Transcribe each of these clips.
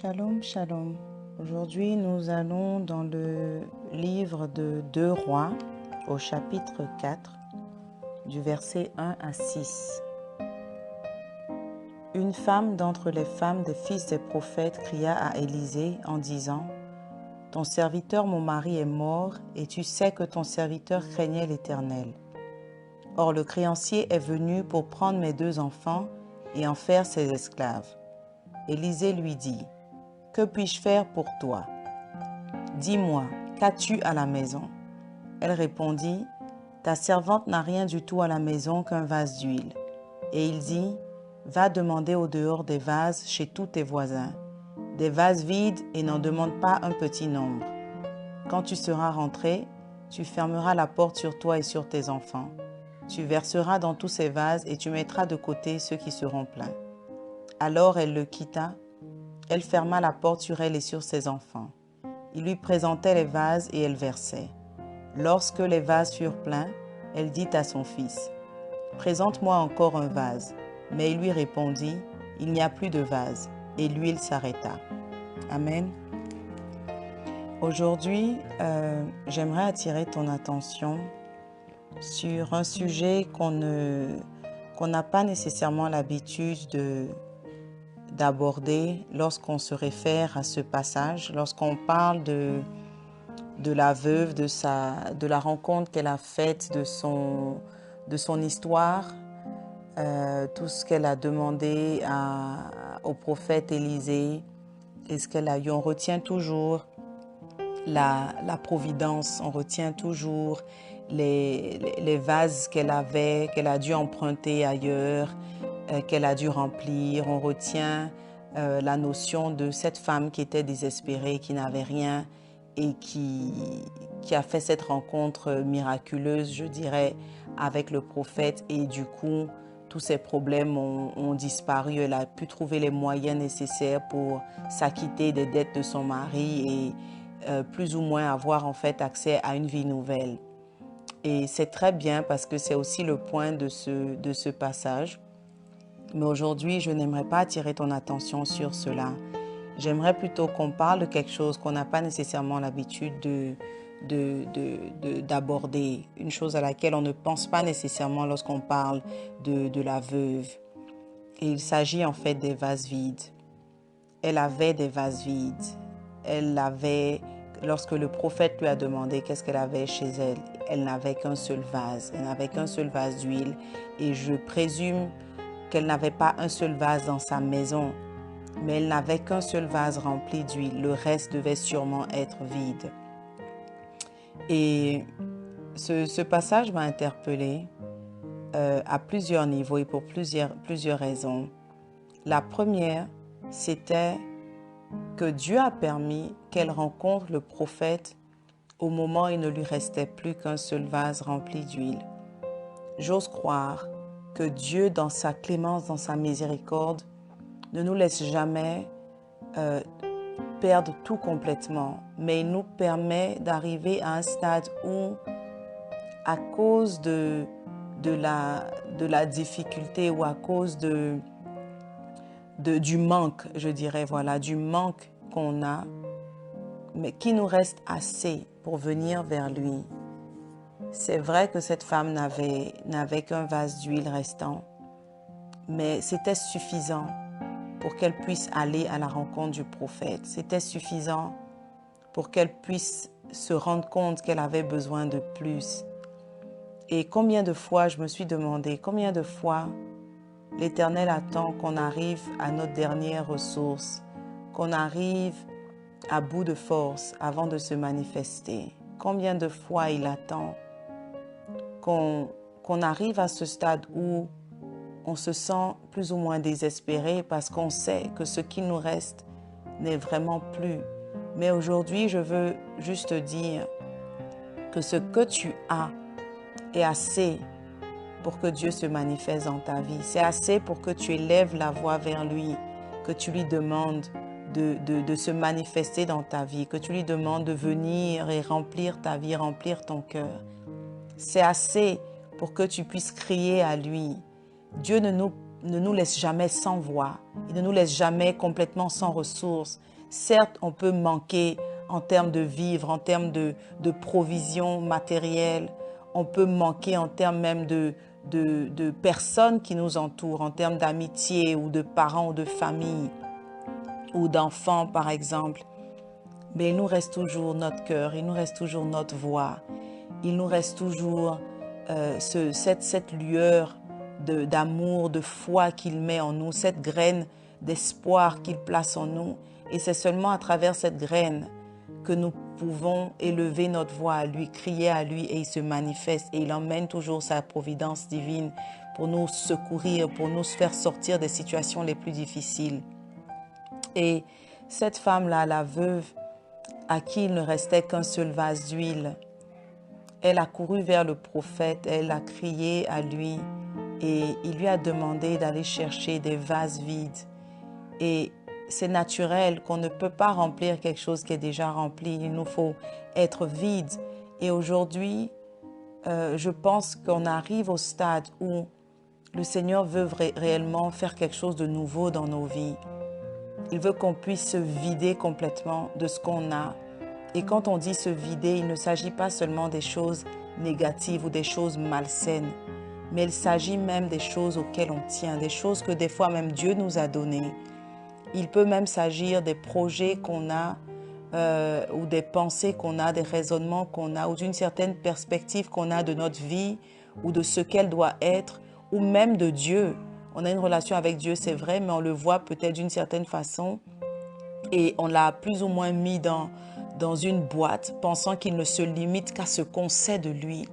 Shalom, shalom. Aujourd'hui, nous allons dans le livre de 2 Rois, au chapitre 4, du verset 1 à 6. Une femme d'entre les femmes des fils des prophètes cria à Élisée en disant : « Ton serviteur, mon mari, est mort, et tu sais que ton serviteur craignait l'Éternel. Or le créancier est venu pour prendre mes 2 enfants et en faire ses esclaves. » Élisée lui dit : « Que puis-je faire pour toi ? Dis-moi, qu'as-tu à la maison ? » Elle répondit : « Ta servante n'a rien du tout à la maison qu'un vase d'huile. » Et il dit : « Va demander au dehors des vases chez tous tes voisins, des vases vides et n'en demande pas un petit nombre. Quand tu seras rentré, tu fermeras la porte sur toi et sur tes enfants. Tu verseras dans tous ces vases et tu mettras de côté ceux qui seront pleins. » Alors elle le quitta. Elle ferma la porte sur elle et sur ses enfants. Il lui présentait les vases et elle versait. Lorsque les vases furent pleins, elle dit à son fils : « Présente-moi encore un vase. » Mais il lui répondit : « Il n'y a plus de vase. » Et l'huile s'arrêta. Amen. Aujourd'hui, j'aimerais attirer ton attention sur un sujet qu'on n'a pas nécessairement l'habitude d'aborder lorsqu'on se réfère à ce passage, lorsqu'on parle de la veuve, de la rencontre qu'elle a faite, de son histoire, tout ce qu'elle a demandé au prophète Élisée et ce qu'elle a eu. On retient toujours la providence, on retient toujours les vases qu'elle avait, qu'elle a dû emprunter ailleurs, qu'elle a dû remplir. On retient la notion de cette femme qui était désespérée, qui n'avait rien et qui a fait cette rencontre miraculeuse, je dirais, avec le prophète. Et du coup, tous ses problèmes ont disparu. Elle a pu trouver les moyens nécessaires pour s'acquitter des dettes de son mari et plus ou moins avoir en fait accès à une vie nouvelle. Et c'est très bien parce que c'est aussi le point de ce passage. Mais aujourd'hui, je n'aimerais pas attirer ton attention sur cela. J'aimerais plutôt qu'on parle de quelque chose qu'on n'a pas nécessairement l'habitude d'aborder, une chose à laquelle on ne pense pas nécessairement lorsqu'on parle de la veuve. Et il s'agit en fait des vases vides. Elle avait des vases vides. Elle avait, lorsque le prophète lui a demandé qu'est-ce qu'elle avait chez elle, elle n'avait qu'un seul vase. Elle n'avait qu'un seul vase d'huile. Et je présume qu'elle n'avait pas un seul vase dans sa maison, mais elle n'avait qu'un seul vase rempli d'huile. Le reste devait sûrement être vide. Et ce passage m'a interpellée à plusieurs niveaux et pour plusieurs raisons. La première, c'était que Dieu a permis qu'elle rencontre le prophète au moment où il ne lui restait plus qu'un seul vase rempli d'huile. J'ose croire que Dieu, dans sa clémence, dans sa miséricorde, ne nous laisse jamais perdre tout complètement, mais il nous permet d'arriver à un stade où, à cause de la difficulté ou à cause du manque, je dirais, voilà, du manque qu'on a, mais qu'il nous reste assez pour venir vers lui. C'est vrai que cette femme n'avait qu'un vase d'huile restant, mais c'était suffisant pour qu'elle puisse aller à la rencontre du prophète. C'était suffisant pour qu'elle puisse se rendre compte qu'elle avait besoin de plus. Et combien de fois, je me suis demandé, combien de fois l'Éternel attend qu'on arrive à notre dernière ressource, qu'on arrive à bout de force avant de se manifester. Combien de fois il attend qu'on arrive à ce stade où on se sent plus ou moins désespéré parce qu'on sait que ce qui nous reste n'est vraiment plus. Mais aujourd'hui, je veux juste dire que ce que tu as est assez pour que Dieu se manifeste dans ta vie. C'est assez pour que tu élèves la voix vers lui, que tu lui demandes de se manifester dans ta vie, que tu lui demandes de venir et remplir ta vie, remplir ton cœur. C'est assez pour que tu puisses crier à lui. Dieu ne ne nous laisse jamais sans voix. Il ne nous laisse jamais complètement sans ressources. Certes, on peut manquer en termes de vivre, en termes de provisions matérielles. On peut manquer en termes même de personnes qui nous entourent, en termes d'amitié ou de parents ou de famille ou d'enfants, par exemple. Mais il nous reste toujours notre cœur, il nous reste toujours notre voix. Il nous reste toujours cette lueur d'amour, de foi qu'il met en nous, cette graine d'espoir qu'il place en nous. Et c'est seulement à travers cette graine que nous pouvons élever notre voix à lui, crier à lui, et il se manifeste. Et il emmène toujours sa providence divine pour nous secourir, pour nous faire sortir des situations les plus difficiles. Et cette femme-là, la veuve, à qui il ne restait qu'un seul vase d'huile, elle a couru vers le prophète, elle a crié à lui et il lui a demandé d'aller chercher des vases vides. Et c'est naturel qu'on ne peut pas remplir quelque chose qui est déjà rempli. Il nous faut être vide. Et aujourd'hui, je pense qu'on arrive au stade où le Seigneur veut réellement faire quelque chose de nouveau dans nos vies. Il veut qu'on puisse se vider complètement de ce qu'on a. Et quand on dit se vider, il ne s'agit pas seulement des choses négatives ou des choses malsaines, mais il s'agit même des choses auxquelles on tient, des choses que des fois même Dieu nous a données. Il peut même s'agir des projets qu'on a ou des pensées qu'on a, des raisonnements qu'on a ou d'une certaine perspective qu'on a de notre vie ou de ce qu'elle doit être ou même de Dieu. On a une relation avec Dieu, c'est vrai, mais on le voit peut-être d'une certaine façon et on l'a plus ou moins mis dans une boîte, pensant qu'il ne se limite qu'à ce qu'on sait de lui.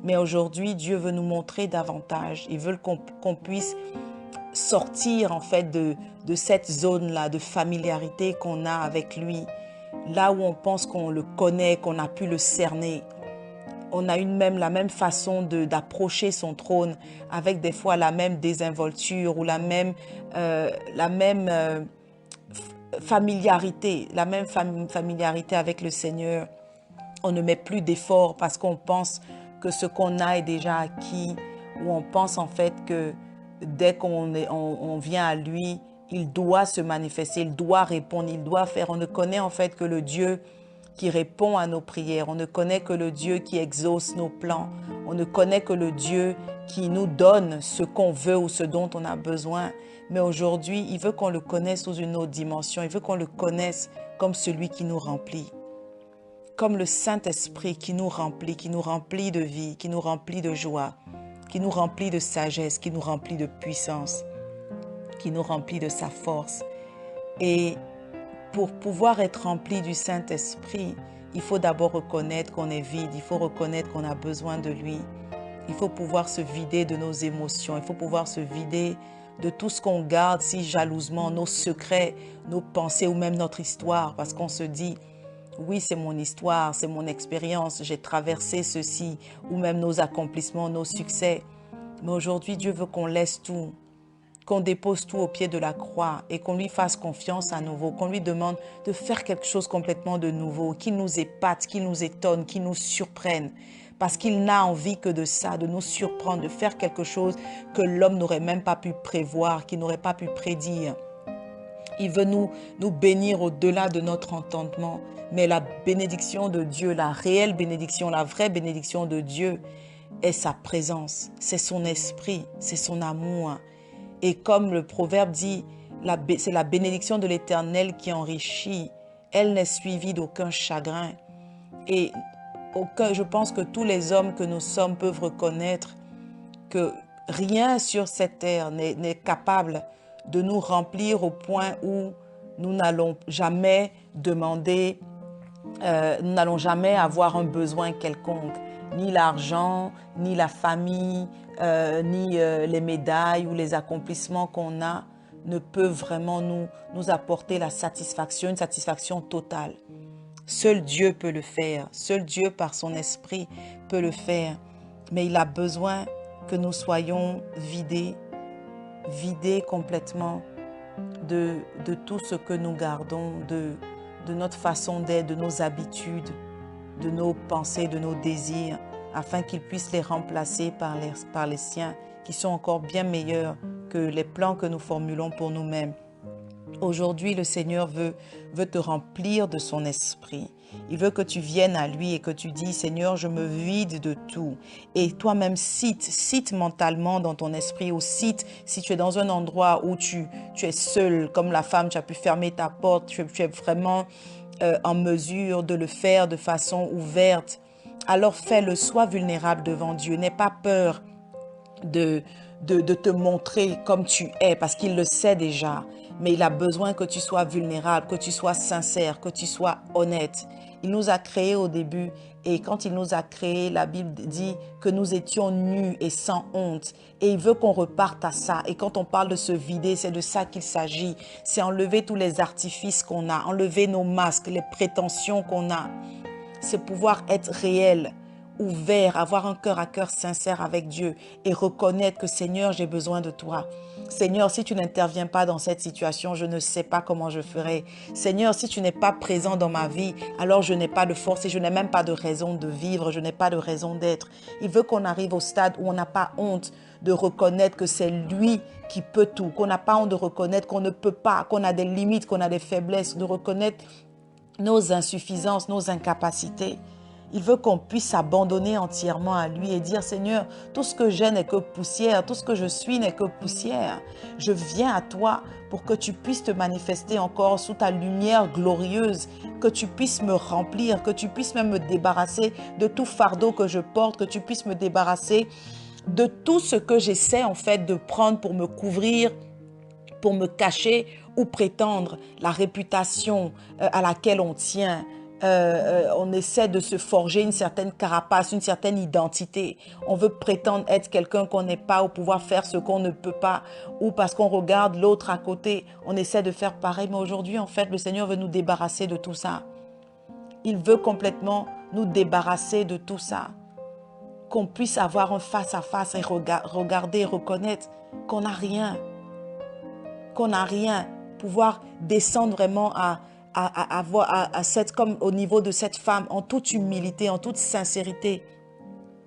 Mais aujourd'hui, Dieu veut nous montrer davantage. Il veut qu'on puisse sortir en fait de cette zone-là de familiarité qu'on a avec lui. Là où on pense qu'on le connaît, qu'on a pu le cerner. On a la même façon d'approcher son trône avec des fois la même désinvolture ou la même familiarité, familiarité avec le Seigneur. On ne met plus d'efforts parce qu'on pense que ce qu'on a est déjà acquis, ou on pense en fait que dès on vient à lui, il doit se manifester, il doit répondre, il doit faire. On ne connaît en fait que le Dieu qui répond à nos prières. On ne connaît que le Dieu qui exauce nos plans. On ne connaît que le Dieu qui nous donne ce qu'on veut ou ce dont on a besoin. Mais aujourd'hui, il veut qu'on le connaisse sous une autre dimension. Il veut qu'on le connaisse comme celui qui nous remplit. Comme le Saint-Esprit qui nous remplit de vie, qui nous remplit de joie, qui nous remplit de sagesse, qui nous remplit de puissance, qui nous remplit de sa force. Et pour pouvoir être rempli du Saint-Esprit, il faut d'abord reconnaître qu'on est vide, il faut reconnaître qu'on a besoin de lui. Il faut pouvoir se vider de nos émotions, il faut pouvoir se vider de tout ce qu'on garde si jalousement, nos secrets, nos pensées ou même notre histoire, parce qu'on se dit, oui, c'est mon histoire, c'est mon expérience, j'ai traversé ceci, ou même nos accomplissements, nos succès. Mais aujourd'hui, Dieu veut qu'on laisse tout, qu'on dépose tout au pied de la croix et qu'on lui fasse confiance à nouveau, qu'on lui demande de faire quelque chose complètement de nouveau, qu'il nous épate, qu'il nous étonne, qu'il nous surprenne. Parce qu'il n'a envie que de ça, de nous surprendre, de faire quelque chose que l'homme n'aurait même pas pu prévoir, qu'il n'aurait pas pu prédire. Il veut nous bénir au-delà de notre entendement. Mais la bénédiction de Dieu, la réelle bénédiction, la vraie bénédiction de Dieu est sa présence, c'est son esprit, c'est son amour. Et comme le proverbe dit, c'est la bénédiction de l'Éternel qui enrichit. Elle n'est suivie d'aucun chagrin. Et je pense que tous les hommes que nous sommes peuvent reconnaître que rien sur cette terre n'est capable de nous remplir au point où nous n'allons jamais demander, nous n'allons jamais avoir un besoin quelconque. Ni l'argent, ni la famille, ni les médailles ou les accomplissements qu'on a ne peuvent vraiment nous apporter la satisfaction, une satisfaction totale. Seul Dieu peut le faire. Seul Dieu, par son esprit, peut le faire. Mais il a besoin que nous soyons vidés complètement de tout ce que nous gardons, de notre façon d'être, de nos habitudes, de nos pensées, de nos désirs, afin qu'il puisse les remplacer par les siens, qui sont encore bien meilleurs que les plans que nous formulons pour nous-mêmes. Aujourd'hui, le Seigneur veut te remplir de son esprit. Il veut que tu viennes à lui et que tu dis, Seigneur, je me vide de tout. Et toi-même cite mentalement dans ton esprit, ou cite si tu es dans un endroit où tu es seul, comme la femme, tu as pu fermer ta porte, tu es vraiment en mesure de le faire de façon ouverte. Alors fais-le, sois vulnérable devant Dieu. N'aie pas peur de te montrer comme tu es, parce qu'il le sait déjà. Mais il a besoin que tu sois vulnérable, que tu sois sincère, que tu sois honnête. Il nous a créés au début, et quand il nous a créés, la Bible dit que nous étions nus et sans honte. Et il veut qu'on reparte à ça. Et quand on parle de se vider, c'est de ça qu'il s'agit. C'est enlever tous les artifices qu'on a, enlever nos masques, les prétentions qu'on a. C'est pouvoir être réel, ouvert, avoir un cœur à cœur sincère avec Dieu et reconnaître que Seigneur, j'ai besoin de toi. Seigneur, si tu n'interviens pas dans cette situation, je ne sais pas comment je ferai. Seigneur, si tu n'es pas présent dans ma vie, alors je n'ai pas de force et je n'ai même pas de raison de vivre, je n'ai pas de raison d'être. Il veut qu'on arrive au stade où on n'a pas honte de reconnaître que c'est lui qui peut tout, qu'on n'a pas honte de reconnaître qu'on ne peut pas, qu'on a des limites, qu'on a des faiblesses, de reconnaître nos insuffisances, nos incapacités. Il veut qu'on puisse s'abandonner entièrement à lui et dire, Seigneur, tout ce que j'ai n'est que poussière, tout ce que je suis n'est que poussière. Je viens à toi pour que tu puisses te manifester encore sous ta lumière glorieuse, que tu puisses me remplir, que tu puisses même me débarrasser de tout fardeau que je porte, que tu puisses me débarrasser de tout ce que j'essaie en fait de prendre pour me couvrir, pour me cacher ou prétendre la réputation à laquelle on tient. On essaie de se forger une certaine carapace, une certaine identité. On veut prétendre être quelqu'un qu'on n'est pas ou pouvoir faire ce qu'on ne peut pas, ou parce qu'on regarde l'autre à côté, on essaie de faire pareil. Mais aujourd'hui, en fait, le Seigneur veut nous débarrasser de tout ça. Il veut complètement nous débarrasser de tout ça. Qu'on puisse avoir un face-à-face et regarder, reconnaître qu'on n'a rien. Qu'on n'a rien. Pouvoir descendre vraiment à cette, comme au niveau de cette femme, en toute humilité, en toute sincérité,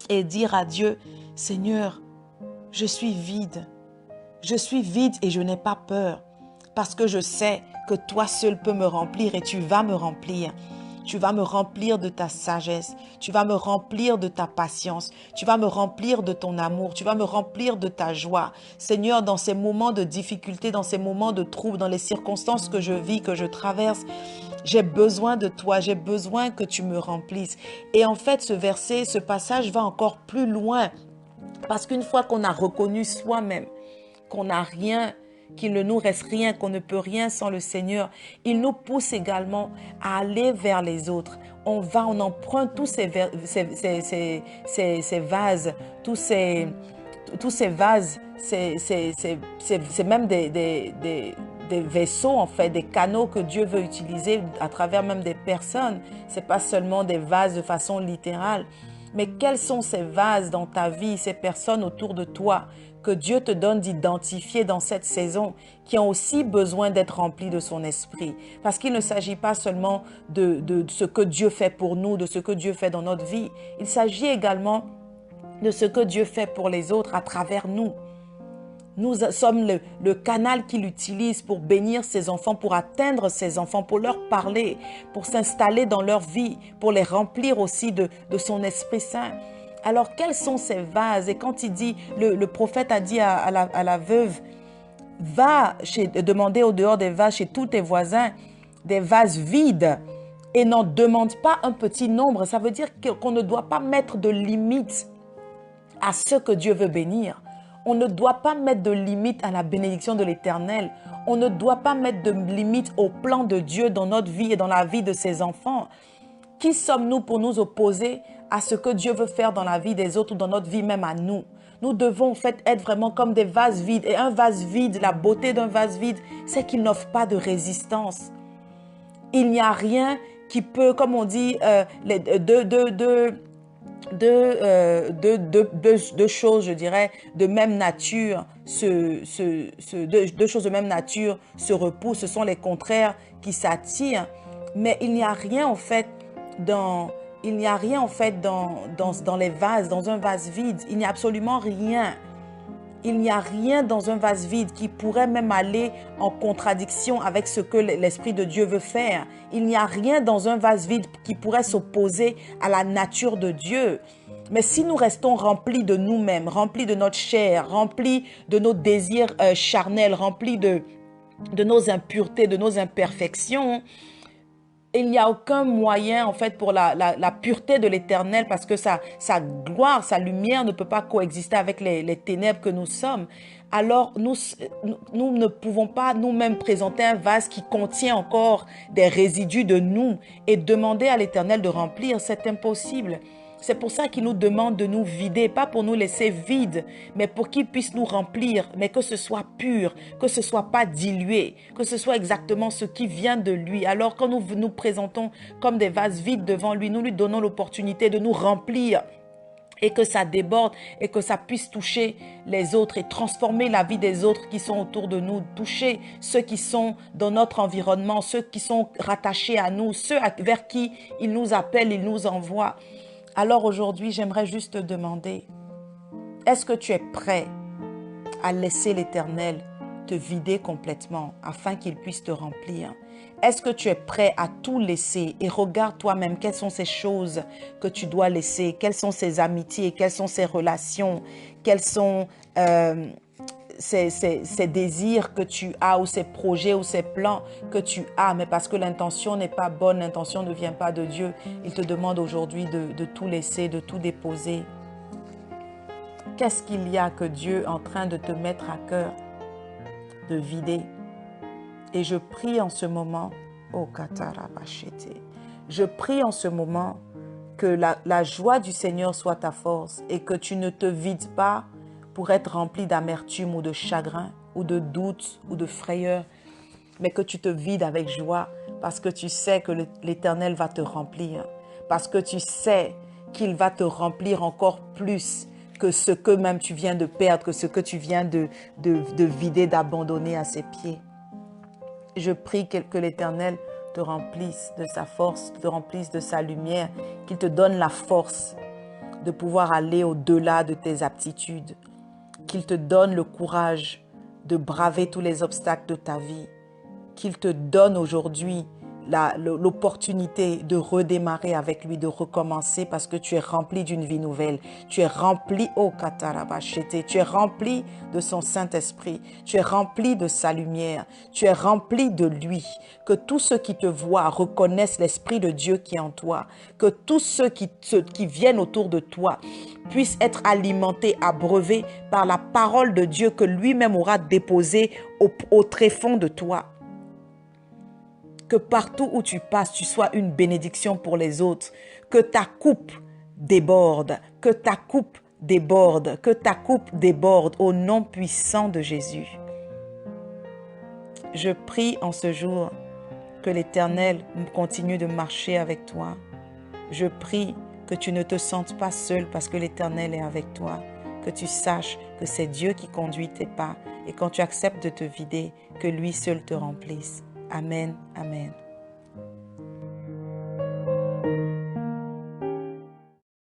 et dire à Dieu, Seigneur, je suis vide et je n'ai pas peur, parce que je sais que toi seul peux me remplir et tu vas me remplir. Tu vas me remplir de ta sagesse, tu vas me remplir de ta patience, tu vas me remplir de ton amour, tu vas me remplir de ta joie. Seigneur, dans ces moments de difficulté, dans ces moments de trouble, dans les circonstances que je vis, que je traverse, j'ai besoin de toi, j'ai besoin que tu me remplisses. Et en fait, ce verset, ce passage va encore plus loin, parce qu'une fois qu'on a reconnu soi-même, qu'on n'a rien, qu'il ne nous reste rien, qu'on ne peut rien sans le Seigneur, il nous pousse également à aller vers les autres. On emprunte tous ces vases, tous ces vases, c'est même des vaisseaux, en fait, des canaux que Dieu veut utiliser à travers même des personnes. Ce n'est pas seulement des vases de façon littérale. Mais quels sont ces vases dans ta vie, ces personnes autour de toi que Dieu te donne d'identifier dans cette saison, qui ont aussi besoin d'être remplis de son esprit? Parce qu'il ne s'agit pas seulement de ce que Dieu fait pour nous, de ce que Dieu fait dans notre vie. Il s'agit également de ce que Dieu fait pour les autres à travers nous. Nous sommes le canal qu'il utilise pour bénir ses enfants, pour atteindre ses enfants, pour leur parler, pour s'installer dans leur vie, pour les remplir aussi de son Esprit Saint. Alors, quels sont ces vases? Et quand il dit, le prophète a dit à la veuve, va demander au dehors des vases chez tous tes voisins, des vases vides, et n'en demande pas un petit nombre. Ça veut dire qu'on ne doit pas mettre de limite à ce que Dieu veut bénir. On ne doit pas mettre de limite à la bénédiction de l'Éternel. On ne doit pas mettre de limite au plan de Dieu dans notre vie et dans la vie de ses enfants. Qui sommes-nous pour nous opposer à ce que Dieu veut faire dans la vie des autres ou dans notre vie même à nous? Nous devons en fait être vraiment comme des vases vides. Et un vase vide, la beauté d'un vase vide, c'est qu'il n'offre pas de résistance. Il n'y a rien qui peut, comme on dit, deux choses, je dirais, de même nature, deux choses de même nature se repoussent. Ce sont les contraires qui s'attirent. Mais il n'y a rien en fait dans les vases, dans un vase vide. Il n'y a absolument rien. Il n'y a rien dans un vase vide qui pourrait même aller en contradiction avec ce que l'Esprit de Dieu veut faire. Il n'y a rien dans un vase vide qui pourrait s'opposer à la nature de Dieu. Mais si nous restons remplis de nous-mêmes, remplis de notre chair, remplis de nos désirs charnels, remplis de nos impuretés, de nos imperfections, il n'y a aucun moyen en fait pour la pureté de l'Éternel, parce que sa gloire, sa lumière ne peut pas coexister avec les ténèbres que nous sommes. Alors nous ne pouvons pas nous-mêmes présenter un vase qui contient encore des résidus de nous et demander à l'Éternel de remplir. C'est impossible. C'est pour ça qu'il nous demande de nous vider, pas pour nous laisser vides, mais pour qu'il puisse nous remplir, mais que ce soit pur, que ce soit pas dilué, que ce soit exactement ce qui vient de lui. Alors quand nous nous présentons comme des vases vides devant lui, nous lui donnons l'opportunité de nous remplir et que ça déborde et que ça puisse toucher les autres et transformer la vie des autres qui sont autour de nous, toucher ceux qui sont dans notre environnement, ceux qui sont rattachés à nous, ceux vers qui il nous appelle, il nous envoie. Alors aujourd'hui, j'aimerais juste te demander, est-ce que tu es prêt à laisser l'Éternel te vider complètement afin qu'il puisse te remplir? Est-ce que tu es prêt à tout laisser? Et regarde toi-même quelles sont ces choses que tu dois laisser, quelles sont ces amitiés, quelles sont ces relations, quels sont ces désirs que tu as ou ces projets ou ces plans que tu as, mais parce que l'intention n'est pas bonne, l'intention ne vient pas de Dieu. Il te demande aujourd'hui de tout laisser, de tout déposer. Qu'est-ce qu'il y a que Dieu est en train de te mettre à cœur de vider? Et je prie en ce moment, oh Katarabashete, je prie en ce moment que la joie du Seigneur soit ta force et que tu ne te vides pas pour être rempli d'amertume ou de chagrin ou de doute ou de frayeur, mais que tu te vides avec joie parce que tu sais que l'Éternel va te remplir, parce que tu sais qu'il va te remplir encore plus que ce que même tu viens de perdre, que ce que tu viens de vider, d'abandonner à ses pieds. Je prie que l'Éternel te remplisse de sa force, te remplisse de sa lumière, qu'il te donne la force de pouvoir aller au-delà de tes aptitudes, qu'il te donne le courage de braver tous les obstacles de ta vie, qu'il te donne aujourd'hui l'opportunité de redémarrer avec lui, de recommencer parce que tu es rempli d'une vie nouvelle. Tu es rempli, oh Katarabashete, tu es rempli de son Saint-Esprit, tu es rempli de sa lumière, tu es rempli de lui. Que tous ceux qui te voient reconnaissent l'Esprit de Dieu qui est en toi, que tous ceux qui viennent autour de toi puissent être alimentés, abreuvés par la parole de Dieu que lui-même aura déposée au tréfonds de toi. Que partout où tu passes, tu sois une bénédiction pour les autres. Que ta coupe déborde, que ta coupe déborde, que ta coupe déborde au nom puissant de Jésus. Je prie en ce jour que l'Éternel continue de marcher avec toi. Je prie que tu ne te sentes pas seul parce que l'Éternel est avec toi. Que tu saches que c'est Dieu qui conduit tes pas et quand tu acceptes de te vider, que lui seul te remplisse. Amen, amen.